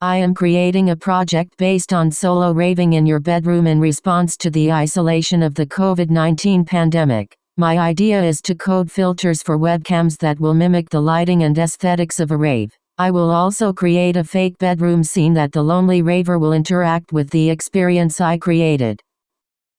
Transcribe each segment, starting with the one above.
I am creating a project based on solo raving in your bedroom in response to the isolation of the COVID-19 pandemic. My idea is to code filters for webcams that will mimic the lighting and aesthetics of a rave. I will also create a fake bedroom scene that the lonely raver will interact with the experience I created.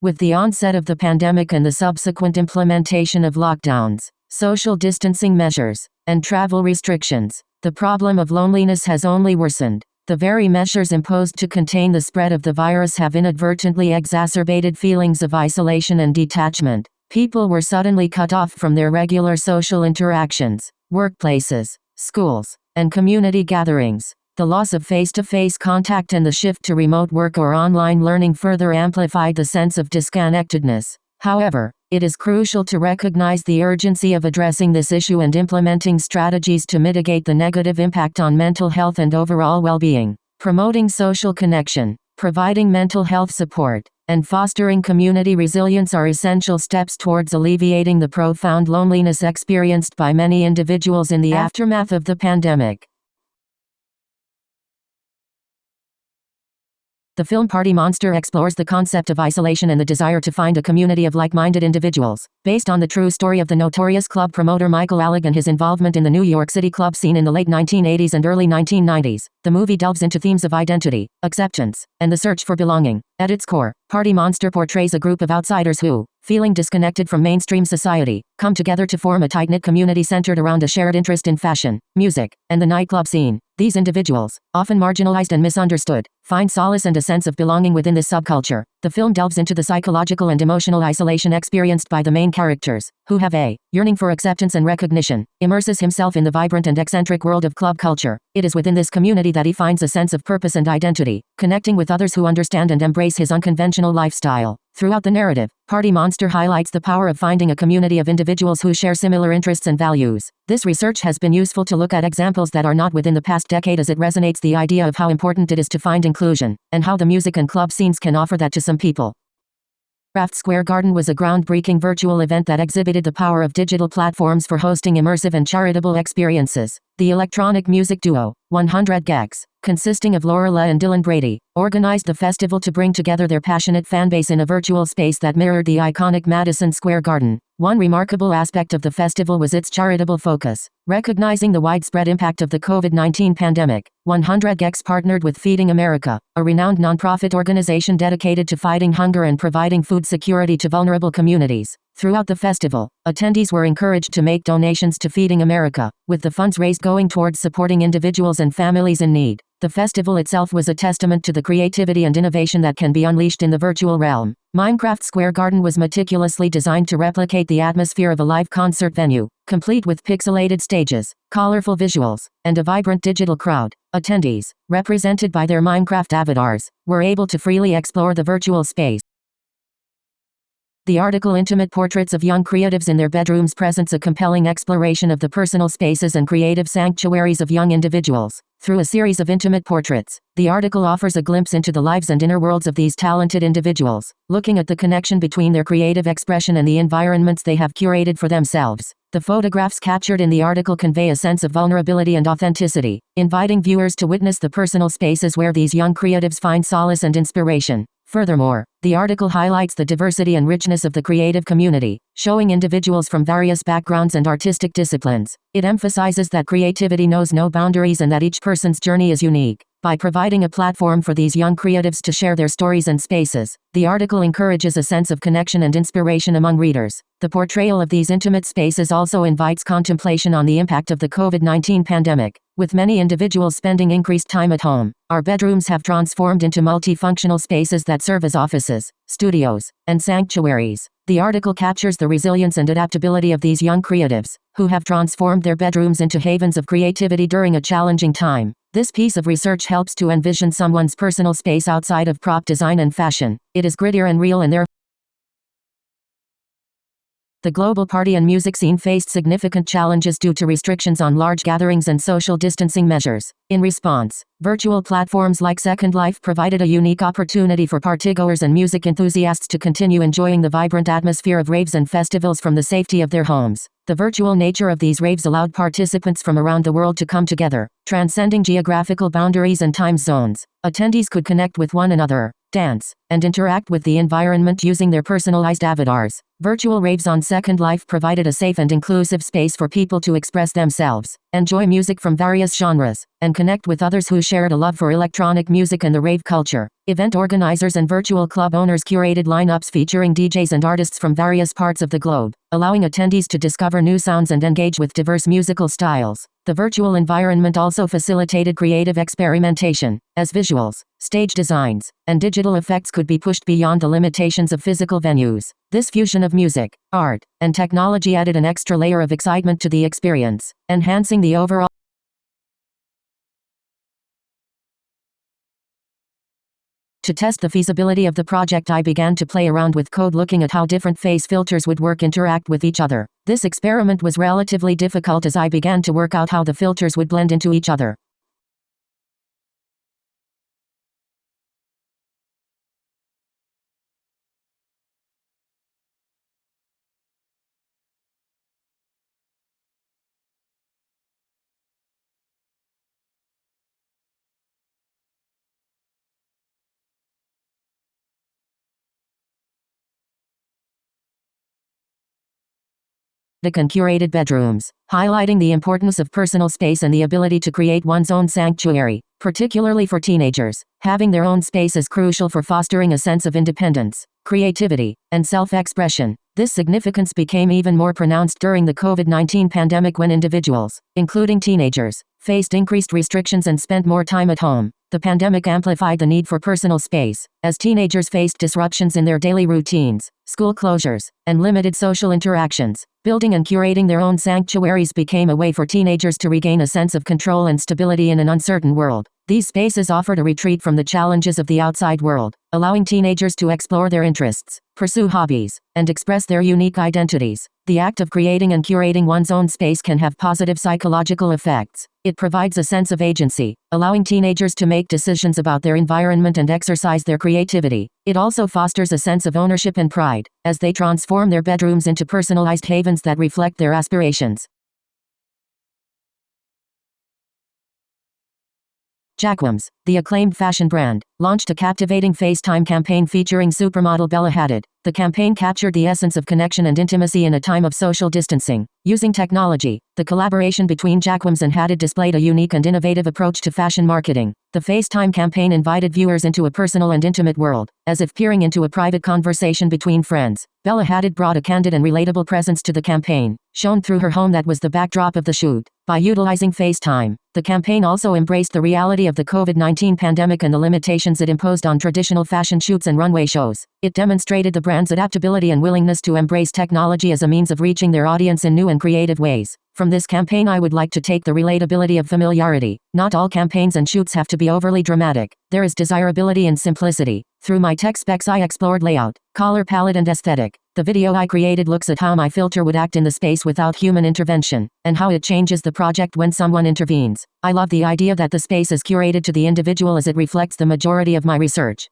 With the onset of the pandemic and the subsequent implementation of lockdowns, social distancing measures, and travel restrictions, the problem of loneliness has only worsened. The very measures imposed to contain the spread of the virus have inadvertently exacerbated feelings of isolation and detachment. People were suddenly cut off from their regular social interactions, workplaces, schools, and community gatherings. The loss of face-to-face contact and the shift to remote work or online learning further amplified the sense of disconnectedness. However, it is crucial to recognize the urgency of addressing this issue and implementing strategies to mitigate the negative impact on mental health and overall well-being. Promoting social connection, providing mental health support, and fostering community resilience are essential steps towards alleviating the profound loneliness experienced by many individuals in the aftermath of the pandemic. The film Party Monster explores the concept of isolation and the desire to find a community of like-minded individuals. Based on the true story of the notorious club promoter Michael Alec and his involvement in the New York City club scene in the late 1980s and early 1990s, the movie delves into themes of identity, acceptance, and the search for belonging. At its core, Party Monster portrays a group of outsiders who, feeling disconnected from mainstream society, come together to form a tight-knit community centered around a shared interest in fashion, music, and the nightclub scene. These individuals, often marginalized and misunderstood, find solace and a sense of belonging within this subculture. The film delves into the psychological and emotional isolation experienced by the main characters, who have a yearning for acceptance and recognition, immerses himself in the vibrant and eccentric world of club culture. It is within this community that he finds a sense of purpose and identity, connecting with others who understand and embrace his unconventional lifestyle. Throughout the narrative, Party Monster highlights the power of finding a community of individuals who share similar interests and values. This research has been useful to look at examples that are not within the past decade as it resonates the idea of how important it is to find inclusion, and how the music and club scenes can offer that to some people. Minecraft Square Garden was a groundbreaking virtual event that exhibited the power of digital platforms for hosting immersive and charitable experiences. The electronic music duo, 100 Gex, consisting of Lorela and Dylan Brady, organized the festival to bring together their passionate fanbase in a virtual space that mirrored the iconic Madison Square Garden. One remarkable aspect of the festival was its charitable focus. Recognizing the widespread impact of the COVID-19 pandemic, 100 Gex partnered with Feeding America, a renowned nonprofit organization dedicated to fighting hunger and providing food security to vulnerable communities. Throughout the festival, attendees were encouraged to make donations to Feeding America, with the funds raised going towards supporting individuals and families in need. The festival itself was a testament to the creativity and innovation that can be unleashed in the virtual realm. Minecraft Square Garden was meticulously designed to replicate the atmosphere of a live concert venue, complete with pixelated stages, colorful visuals, and a vibrant digital crowd. Attendees, represented by their Minecraft avatars, were able to freely explore the virtual space. The article Intimate Portraits of Young Creatives in Their Bedrooms presents a compelling exploration of the personal spaces and creative sanctuaries of young individuals. Through a series of intimate portraits, the article offers a glimpse into the lives and inner worlds of these talented individuals, looking at the connection between their creative expression and the environments they have curated for themselves. The photographs captured in the article convey a sense of vulnerability and authenticity, inviting viewers to witness the personal spaces where these young creatives find solace and inspiration. Furthermore, the article highlights the diversity and richness of the creative community, showing individuals from various backgrounds and artistic disciplines. It emphasizes that creativity knows no boundaries and that each person's journey is unique. By providing a platform for these young creatives to share their stories and spaces, the article encourages a sense of connection and inspiration among readers. The portrayal of these intimate spaces also invites contemplation on the impact of the COVID-19 pandemic. With many individuals spending increased time at home, our bedrooms have transformed into multifunctional spaces that serve as offices, studios, and sanctuaries. The article captures the resilience and adaptability of these young creatives, who have transformed their bedrooms into havens of creativity during a challenging time. This piece of research helps to envision someone's personal space outside of prop design and fashion. It is grittier and real and The global party and music scene faced significant challenges due to restrictions on large gatherings and social distancing measures. In response, virtual platforms like Second Life provided a unique opportunity for partygoers and music enthusiasts to continue enjoying the vibrant atmosphere of raves and festivals from the safety of their homes. The virtual nature of these raves allowed participants from around the world to come together, transcending geographical boundaries and time zones. Attendees could connect with one another, dance, and interact with the environment using their personalized avatars. Virtual raves on Second Life provided a safe and inclusive space for people to express themselves, enjoy music from various genres, and connect with others who shared a love for electronic music and the rave culture. Event organizers and virtual club owners curated lineups featuring DJs and artists from various parts of the globe, allowing attendees to discover new sounds and engage with diverse musical styles. The virtual environment also facilitated creative experimentation, as visuals, stage designs, and digital effects could be pushed beyond the limitations of physical venues. This fusion of music, art, and technology added an extra layer of excitement to the experience, enhancing the overall. To test the feasibility of the project, I began to play around with code, looking at how different face filters would interact with each other. This experiment was relatively difficult as I began to work out how the filters would blend into each other. And curated bedrooms, highlighting the importance of personal space and the ability to create one's own sanctuary, particularly for teenagers. Having their own space is crucial for fostering a sense of independence, creativity, and self-expression. This significance became even more pronounced during the COVID-19 pandemic, when individuals, including teenagers, faced increased restrictions and spent more time at home. The pandemic amplified the need for personal space, as teenagers faced disruptions in their daily routines, school closures, and limited social interactions. Building and curating their own sanctuaries became a way for teenagers to regain a sense of control and stability in an uncertain world. These spaces offered a retreat from the challenges of the outside world, allowing teenagers to explore their interests, pursue hobbies, and express their unique identities. The act of creating and curating one's own space can have positive psychological effects. It provides a sense of agency, allowing teenagers to make decisions about their environment and exercise their creativity. It also fosters a sense of ownership and pride, as they transform their bedrooms into personalized havens that reflect their aspirations. Jacquemus, the acclaimed fashion brand, launched a captivating FaceTime campaign featuring supermodel Bella Hadid. The campaign captured the essence of connection and intimacy in a time of social distancing. Using technology, the collaboration between Jacquemus and Hadid displayed a unique and innovative approach to fashion marketing. The FaceTime campaign invited viewers into a personal and intimate world, as if peering into a private conversation between friends. Bella Hadid brought a candid and relatable presence to the campaign, shown through her home that was the backdrop of the shoot. By utilizing FaceTime, the campaign also embraced the reality of the COVID-19 pandemic and the limitations it imposed on traditional fashion shoots and runway shows. It demonstrated the brand's adaptability and willingness to embrace technology as a means of reaching their audience in new and creative ways. From this campaign, I would like to take the relatability of familiarity. Not all campaigns and shoots have to be overly dramatic. There is desirability in simplicity. Through my tech specs, I explored layout, color palette, and aesthetic. The video I created looks at how my filter would act in the space without human intervention, and how it changes the project when someone intervenes. I love the idea that the space is curated to the individual, as it reflects the majority of my research.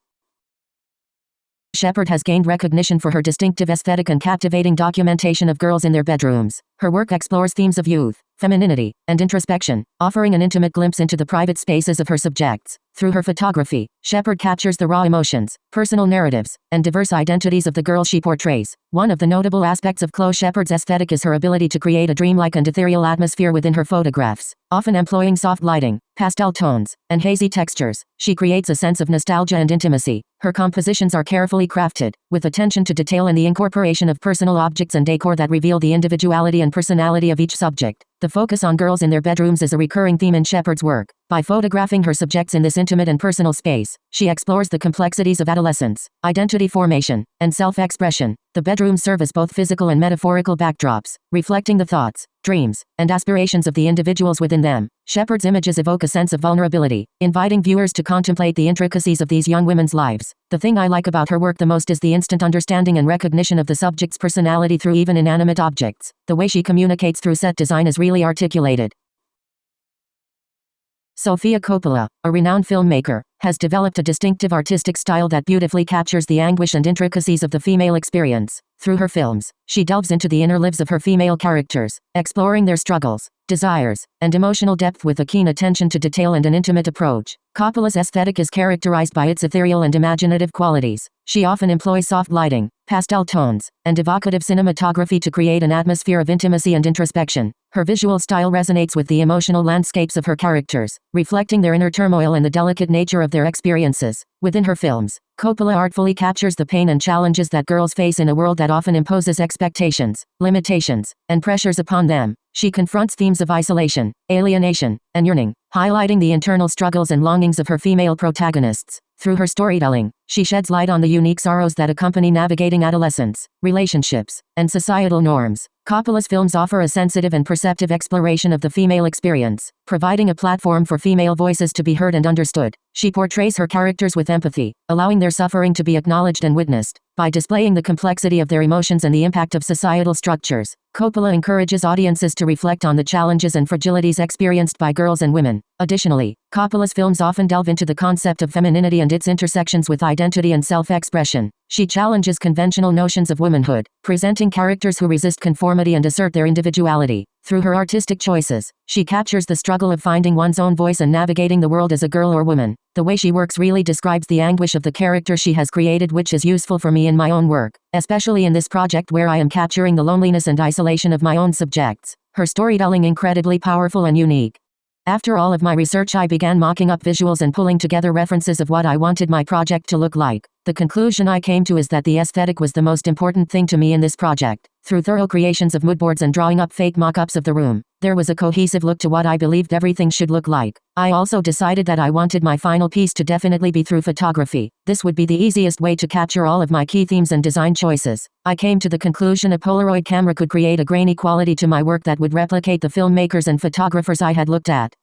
Shepard has gained recognition for her distinctive aesthetic and captivating documentation of girls in their bedrooms. Her work explores themes of youth, femininity, and introspection, offering an intimate glimpse into the private spaces of her subjects. Through her photography, Shepard captures the raw emotions, personal narratives, and diverse identities of the girls she portrays. One of the notable aspects of Chloe Shepard's aesthetic is her ability to create a dreamlike and ethereal atmosphere within her photographs. Often employing soft lighting, pastel tones, and hazy textures, she creates a sense of nostalgia and intimacy. Her compositions are carefully crafted, with attention to detail and the incorporation of personal objects and decor that reveal the individuality and personality of each subject. The focus on girls in their bedrooms is a recurring theme in Shepard's work. By photographing her subjects in this intimate and personal space, she explores the complexities of adolescence, identity formation, and self-expression. The bedrooms serve as both physical and metaphorical backdrops, reflecting the thoughts, dreams, and aspirations of the individuals within them. Shepard's images evoke a sense of vulnerability, inviting viewers to contemplate the intricacies of these young women's lives. The thing I like about her work the most is the instant understanding and recognition of the subject's personality through even inanimate objects. The way she communicates through set design is really articulated. Sofia Coppola, a renowned filmmaker, has developed a distinctive artistic style that beautifully captures the anguish and intricacies of the female experience. Through her films, she delves into the inner lives of her female characters, exploring their struggles, desires, and emotional depth with a keen attention to detail and an intimate approach. Coppola's aesthetic is characterized by its ethereal and imaginative qualities. She often employs soft lighting, pastel tones, and evocative cinematography to create an atmosphere of intimacy and introspection. Her visual style resonates with the emotional landscapes of her characters, reflecting their inner turmoil and the delicate nature of their experiences. Within her films, Coppola artfully captures the pain and challenges that girls face in a world that often imposes expectations, limitations, and pressures upon them. She confronts themes of isolation, alienation, and yearning, highlighting the internal struggles and longings of her female protagonists. Through her storytelling, she sheds light on the unique sorrows that accompany navigating adolescence, relationships, and societal norms. Coppola's films offer a sensitive and perceptive exploration of the female experience, providing a platform for female voices to be heard and understood. She portrays her characters with empathy, allowing their suffering to be acknowledged and witnessed. By displaying the complexity of their emotions and the impact of societal structures, Coppola encourages audiences to reflect on the challenges and fragilities experienced by girls and women. Additionally, Coppola's films often delve into the concept of femininity and its intersections with identity and self-expression. She challenges conventional notions of womanhood, presenting characters who resist conformity and assert their individuality. Through her artistic choices, she captures the struggle of finding one's own voice and navigating the world as a girl or woman. The way she works really describes the anguish of the character she has created, which is useful for me in my own work, especially in this project where I am capturing the loneliness and isolation of my own subjects. Her storytelling incredibly powerful and unique. After all of my research, I began mocking up visuals and pulling together references of what I wanted my project to look like. The conclusion I came to is that the aesthetic was the most important thing to me in this project. Through thorough creations of moodboards and drawing up fake mock-ups of the room, there was a cohesive look to what I believed everything should look like. I also decided that I wanted my final piece to definitely be through photography. This would be the easiest way to capture all of my key themes and design choices. I came to the conclusion a Polaroid camera could create a grainy quality to my work that would replicate the filmmakers and photographers I had looked at.